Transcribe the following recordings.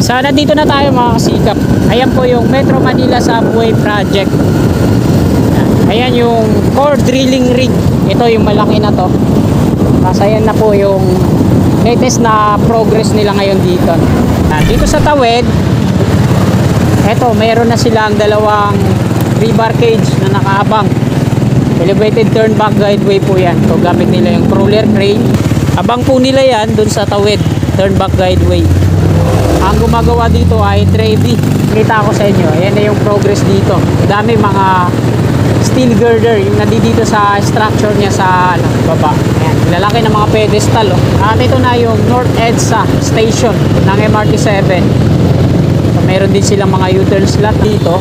So nandito na tayo mga kasikap. Ayan po yung Metro Manila Subway Project. Ayan yung core drilling rig. Ito yung malaki na to. Kasi ayan na po yung latest na progress nila ngayon dito. Dito sa tawid, eto mayroon na silang dalawang rebar cage na nakaabang. Elevated turn back guideway po yan. So gamit nila yung crawler crane. Abang po nila yan dun sa tawid, turn back guideway. Ang gumagawa dito ay Trevi. Kita ko sa inyo, ayan na yung progress dito. Dami mga steel girder yung nandito sa structure niya sa baba. Ayan, lalaki ng mga pedestal. At ito na yung North EDSA station ng MRT7. So, meron din silang mga U-turn slot dito.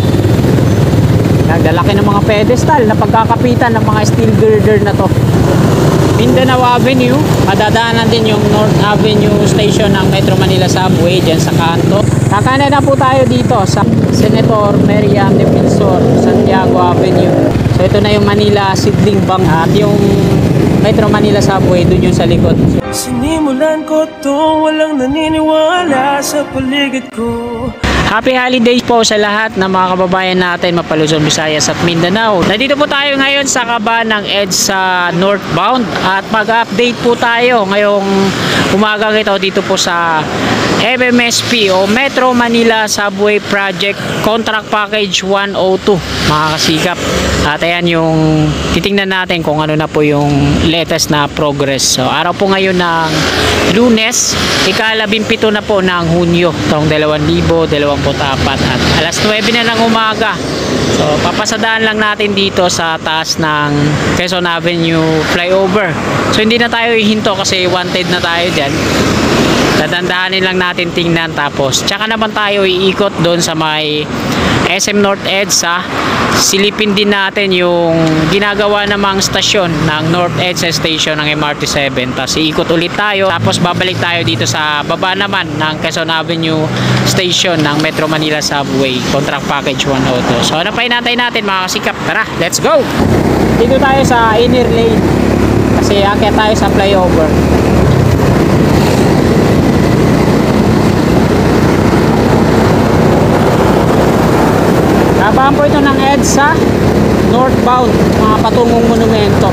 Lalaki ng mga pedestal na pagkakapitan ng mga steel girder na to. Mindanao Avenue, madadaanan din yung North Avenue station ng Metro Manila Subway dyan sa kanto. Kakanan na po tayo dito sa Senator Marian Defensor, Santiago Avenue. So ito na yung Manila Seedling Bank at yung Metro Manila Subway dun yung sa likod. Sinimulan ko to, walang naniniwala sa paligid ko. Happy holidays po sa lahat ng mga kababayan natin mapa Luzon, Visayas at Mindanao. Nandito po tayo ngayon sa kaba ng EDSA northbound at mag-update po tayo ngayong umagang ito dito po sa MMSP o Metro Manila Subway Project Contract Package 102 mga kasikap. At ayan yung titingnan natin kung ano na po yung latest na progress. So araw po ngayon ng Lunes, ika-17 na po ng Hunyo taong 2024 at alas 9 na ng umaga. So papasadaan lang natin dito sa taas ng Quezon Avenue flyover. So hindi na tayo ihinto kasi wanted na tayo dyan. Dadandahanin lang natin tingnan, tapos tsaka naman tayo iikot doon sa may SM North EDSA. Silipin din natin yung ginagawa namang stasyon ng North EDSA station ng MRT7. Tapos iikot ulit tayo, tapos babalik tayo dito sa baba naman ng Quezon Avenue station ng Metro Manila Subway Contract Package 102. So ano pa hinantay natin mga kasikap? Tara, let's go! Dito tayo sa inner lane kasi akit tayo sa flyover. Kabahan po ito ng EDSA northbound, mga patungong monumento.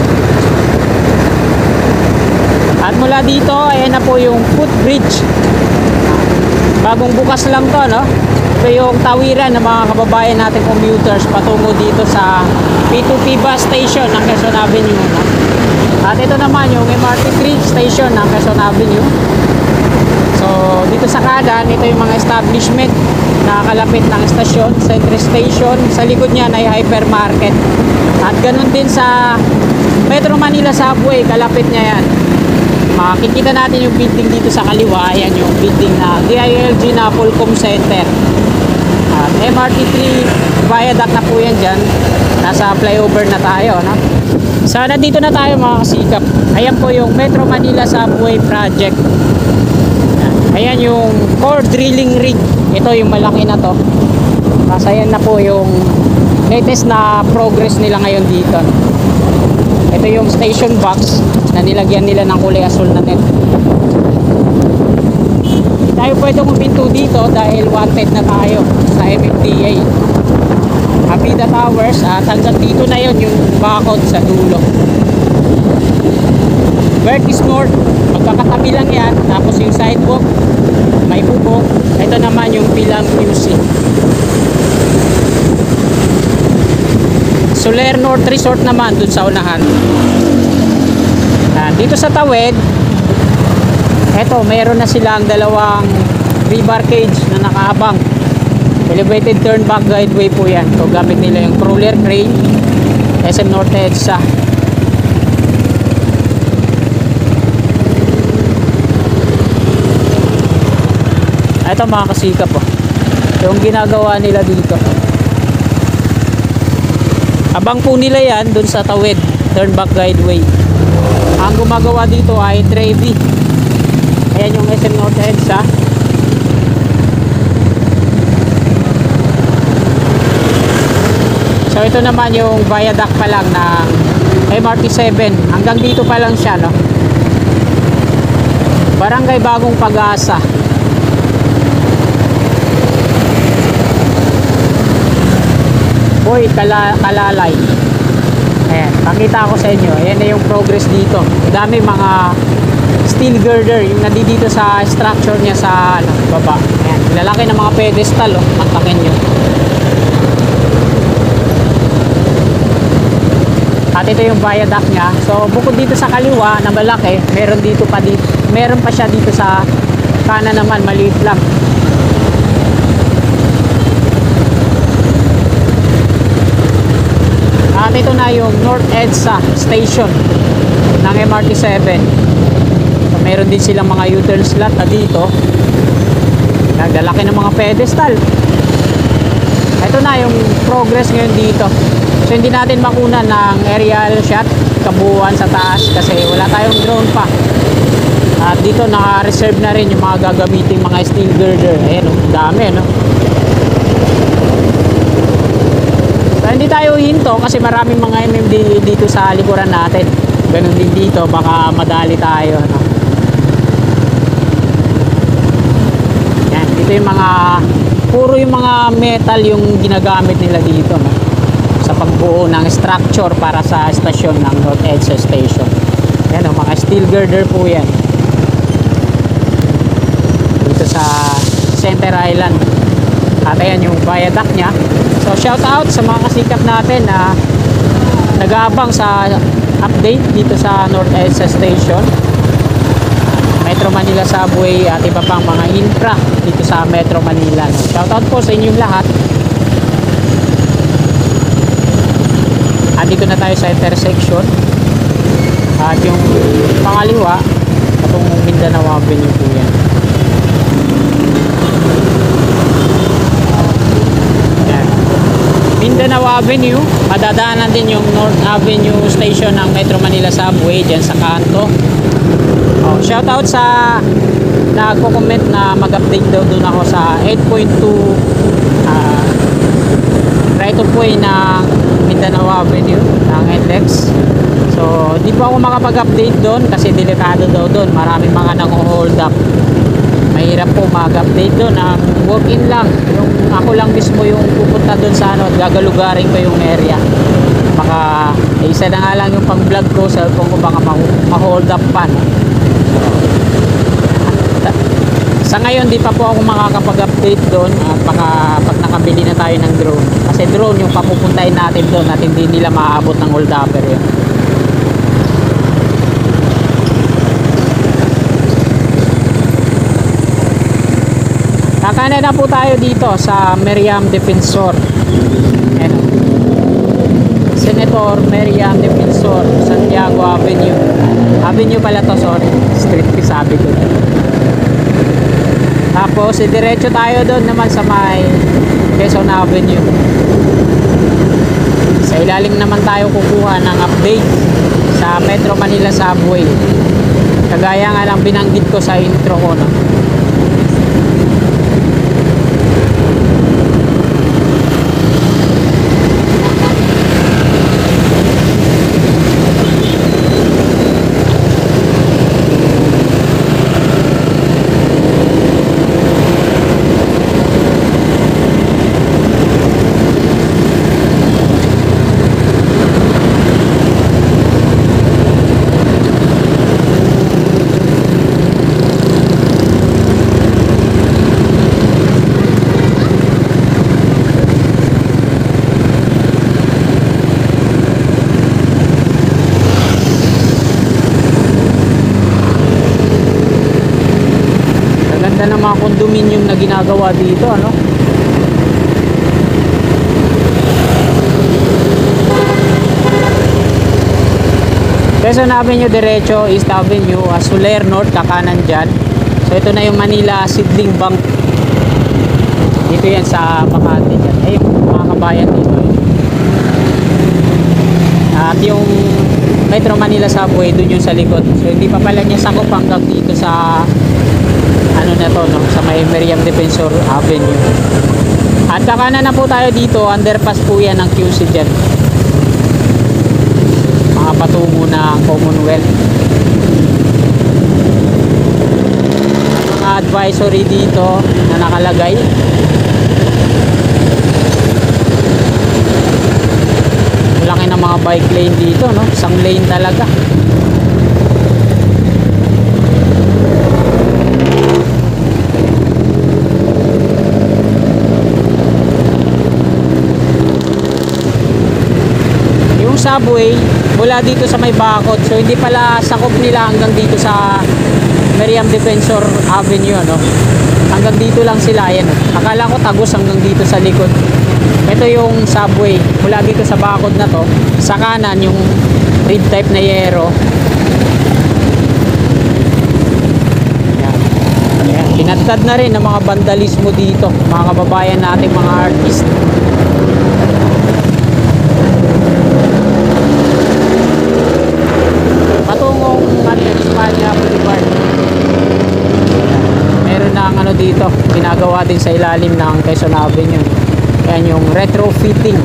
At mula dito, ayan na po yung footbridge. Bagong bukas lang to, no? Ito yung tawiran ng mga kababayan natin commuters patungo dito sa P2P bus station ng Quezon Avenue, no? At ito naman yung MRT3 station ng Quezon Avenue. So dito sa kanan, ito yung mga establishment na kalapit ng stasyon, Central Station. Sa likod niyan ay hypermarket. At ganun din sa Metro Manila Subway, kalapit niya yan. Makikita natin yung building dito sa kaliwa. Ayan yung building na DILG na Fulcom Center. At MRT3 viaduct na po yan dyan. Nasa flyover na tayo, no? So nandito na tayo mga kasikap. Ayan po yung Metro Manila Subway Project. Ayan yung core drilling rig. Ito yung malaki na to. Kasi ayan na po yung latest na progress nila ngayon dito. Ito yung station box na nilagyan nila ng kulay asul na net. Hindi tayo pwede kuminto dito dahil wanted na tayo sa MMDA. Abida Towers at hanggang dito na yon yung bakod sa dulo. Vertis North, magkakatabi lang yan. Tapos yung sidewalk may bubong. Ito naman yung Pilang Music. Soler North Resort naman dun sa unahan. Dito sa tawid, eto meron na silang dalawang rebar cage na nakaabang. Elevated turn back guideway po yan. So gamit nila yung crawler crane, SM North EDSA. Ito mga kasikap, yung ginagawa nila dito. Abang po nila yan dun sa tawid, turn back guideway. Ang gumagawa dito ay Trevi. Ayan yung SM North EDSA. So ito naman yung viaduct pa lang ng MRT7. Hanggang dito pa lang siya, no? Barangay Bagong Pag-asa. Boy Kalalay. Ayan, pakita ko sa inyo. Ayan na yung progress dito. Dami mga steel girder yung nandito sa structure niya sa baba. Ayan, lalaki ng mga pedestal, oh. Mantakin nyo. At ito yung viaduct niya. So bukod dito sa kaliwa na malaki, meron pa siya dito sa kanan naman, maliit lang. At ito na yung North EDSA station ng MRT7. So meron din silang mga U-turn slot na dito. Naglalaki ng mga pedestal. Ito na yung progress ngayon dito. So hindi natin makunan ng aerial shot kabuuan sa taas kasi wala tayong drone pa. At dito naka-reserve na rin yung mga gagamitin mga steel girder. Ayan o, dami no. So hindi tayo hinto kasi maraming mga MMD dito sa likuran natin. Ganun din dito, baka madali tayo no. Yan, dito yung mga puro yung mga metal yung ginagamit nila dito no, sa pagbuo ng structure para sa stasyon ng North EDSA Station. Yan o, mga steel girder po yan dito sa Center Island. At ayan yung viaduct nya. So shout out sa mga kasikap natin na nag-aabang sa update dito sa North EDSA Station, Metro Manila Subway at iba pang mga infra dito sa Metro Manila. Shout out po sa inyong lahat. Dito na tayo sa intersection. At yung pangaliwa, itong Mindanao Avenue po yan. Yan. Mindanao Avenue, madadaanan din yung North Avenue Station ng Metro Manila Subway dyan sa kanto. Oh, shout out sa nagko-comment na mag-update daw doon ako sa 8.2 right of way ng Mindanao Avenue ng NLEX. So di pa ako makapag-update doon kasi delikado daw doon, maraming mga nang-hold up. Mahirap po mag-update doon. Ang walk-in lang, yung ako lang mismo yung pupunta doon sa ano, gagalugarin ko yung area. Baka isa na nga lang yung pang vlog ko, cellphone ko baka ma-hold up pa no? Sa ngayon di pa po ako makakapag-update doon at baka pag nakabili na tayo ng drone, kasi drone yung papupuntahin natin doon at hindi nila maaabot ng hold upper yun. Kakanan na po tayo dito sa Meriam Defensor. Ayan. Senator Meriam Defensor, Santiago Avenue. Avenue pala to, sorry. Street sabi ko. Tapos diretso tayo doon naman sa may Quezon Avenue. Sa ilalim naman tayo kukuha ng update sa Metro Manila Subway. Kagaya nga lang binanggit ko sa intro ko no. Ng mga condominium na ginagawa dito ano. Quezon Avenue diretso, East Avenue, Soler North kakanan dyan. So ito na yung Manila Seedling Bank. Dito yan sa Makati dyan. Ay yung mga kabayan dito. At yung Metro Manila Subway dun yung sa likod. So hindi pa pala niya sakop hanggang dito sa ano na to no, sa may Meriam Defensor Avenue. At kakanan na po tayo dito, underpass po yan ng QC dyan, mga patungo na Commonwealth. Mga advisory dito na nakalagay. bike lane dito, no? Isang lane talaga. Yung subway mula dito sa may bakod, so hindi pala sakop nila hanggang dito sa Miriam Defensor Avenue, no? Hanggang dito lang sila, yan. Akala ko tagos hanggang dito sa likod. Ito yung subway mula dito sa bakod na to, sa kanan yung red type na yero. Yan. Yan. Tinadtad na rin ng mga vandalismo dito, mga kababayan nating mga artist. Patungong Espanya Boulevard. Meron na ang dito, ginagawa din sa ilalim ng Quezon Avenue. Yan yung retrofitting.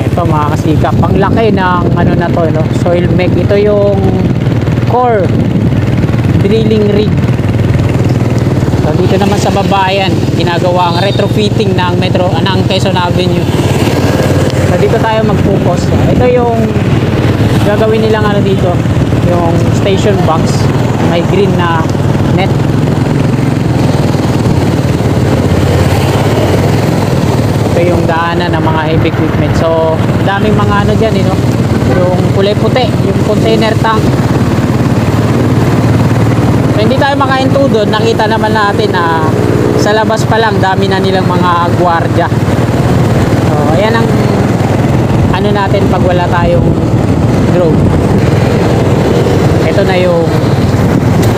Ito mga kasikap, ang laki ng na to, no? Soil mech. Ito yung core drilling rig. So dito naman sa baba yan, ginagawa ang retrofitting ng ng Quezon Avenue. So dito tayo mag-focus. Ito yung gagawin nilang dito, yung station box, may green na net. Ito yung daanan ng mga heavy equipment. So daming mga dyan, no? Yung kulay puti, yung container tank. So hindi tayo makahinto doon. Nakita naman natin na sa labas pa lang dami na nilang mga gwardiya. So ayan ang natin pag wala tayong drone. Ito na yung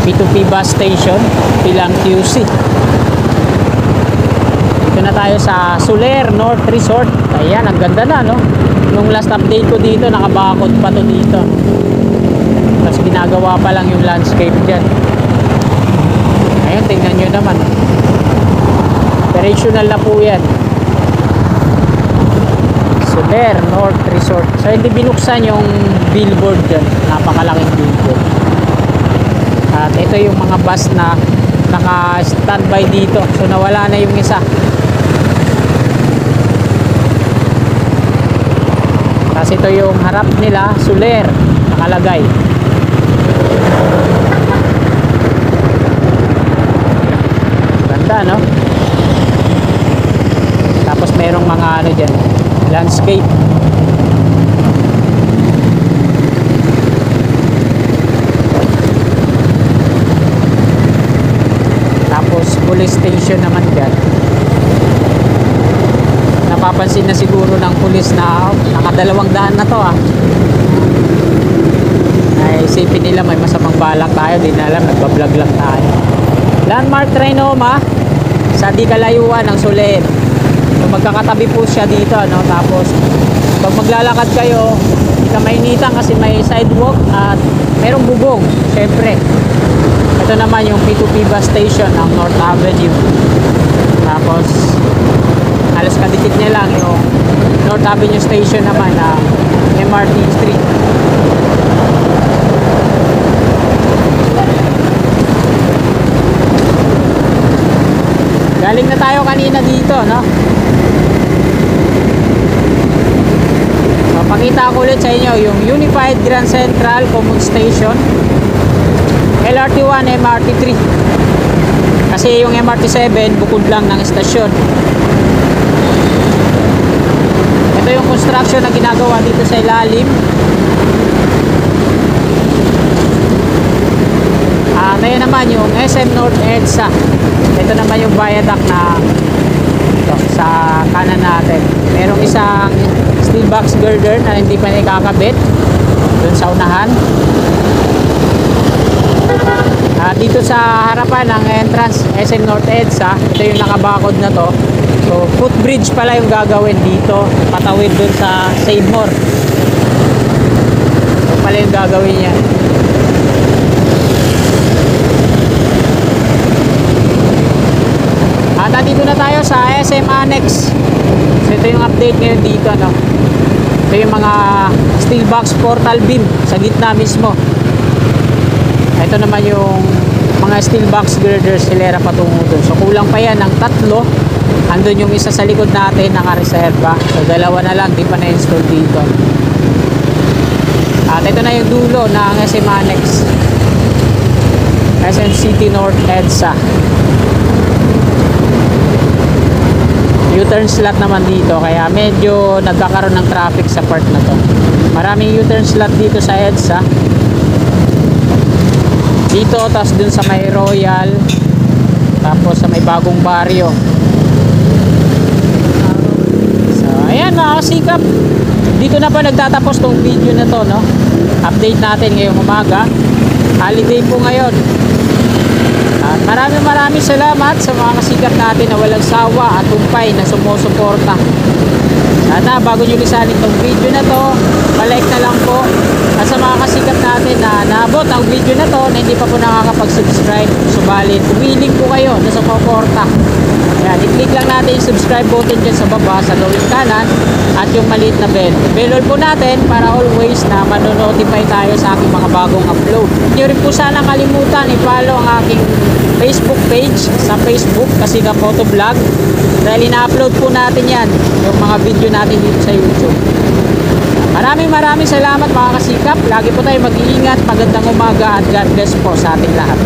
P2P bus station, Pilang QC. Dito na tayo sa Soler North Resort. Ayan, ang ganda na, no? Nung last update ko dito, nakabakod pa to dito. Tapos ginagawa pa lang yung landscape dyan. Ayan, tingnan nyo naman. Operational na po yan. Soler North Resort. So hindi binuksan yung billboard dyan. Napakalaking billboard. At ito yung mga bus na naka-standby dito. So nawala na yung isa. Tapos ito yung harap nila, Soler, nakalagay. Ganda, no? Tapos merong mga dyan, landscape. Tapos police station naman dyan. Napapansin na siguro ng police na nakadalawang daan na to, ay isipin nila may masamang balak tayo, di na alam, nagbablog lang tayo. Landmark Trinoma sa di kalayuan ng Soler. So magkakatabi po siya dito, no? Tapos pag maglalakad kayo, hindi ka mainitan kasi may sidewalk at merong bubong, syempre. Ito naman yung P2P bus station ng North Avenue. Tapos halos kadikit niya lang yung North Avenue station naman na MRT Street. Galing na tayo kanina dito, no? Pakita ko ulit sa inyo yung Unified Grand Central Common Station, LRT1, MRT3. Kasi yung MRT7 bukod lang ng estasyon. Ito yung construction na ginagawa dito sa ilalim. Ngayon naman yung SM North EDSA. Ito naman yung viaduct na ito, sa kanan natin. Merong isang steel box girder na hindi pa nakakabit doon sa unahan. Dito sa harapan ng entrance SM North EDSA, ito yung nakabakod na to. So footbridge pala yung gagawin dito, patawid doon sa Save More. So pala yung gagawin yan. At dito na tayo sa SM Annex. So ito yung update ngayon dito, no? Ito yung mga steel box portal beam sa gitna mismo. Ito naman yung mga steel box girders hilera patungo doon. So kulang pa yan ng 3 andun yung isa sa likod natin naka-reserva. So dalawa na lang, di pa na-install dito. At ito na yung dulo ng SM Annex, SM City North EDSA. U-turn slot naman dito, kaya medyo nagkakaroon ng traffic sa part na to. Maraming U-turn slot dito sa EDSA. Dito, tapos dun sa may Royal, tapos sa may Bagong Baryo. So ayan mga kasikap, dito na pa nagtatapos tong video na to, no? Update natin ngayong umaga. Holiday po ngayon. At maraming salamat sa mga kasikap natin na walang sawa at tumpay na sumusuporta. Sana bago nyo lisanin tong video na to, palike na lang po. At sa mga kasikap natin na naabot ang video na to na hindi pa po nakakapag-subscribe, subalit willing po kayo na sumuporta. Ayan, i-click lang natin yung subscribe button dyan sa baba sa lowest kanan at yung maliit na bell. Bell all po natin para always na manonotify tayo sa aking mga bagong upload. Hindi rin po sana kalimutan i-follow ang aking Facebook page sa Facebook, Kasikap Motovlog, dahil ina-upload po natin yan, yung mga video natin dito sa YouTube. Maraming salamat mga kasikap. Lagi po tayo mag-iingat. Magandang umaga at God bless po sa ating lahat.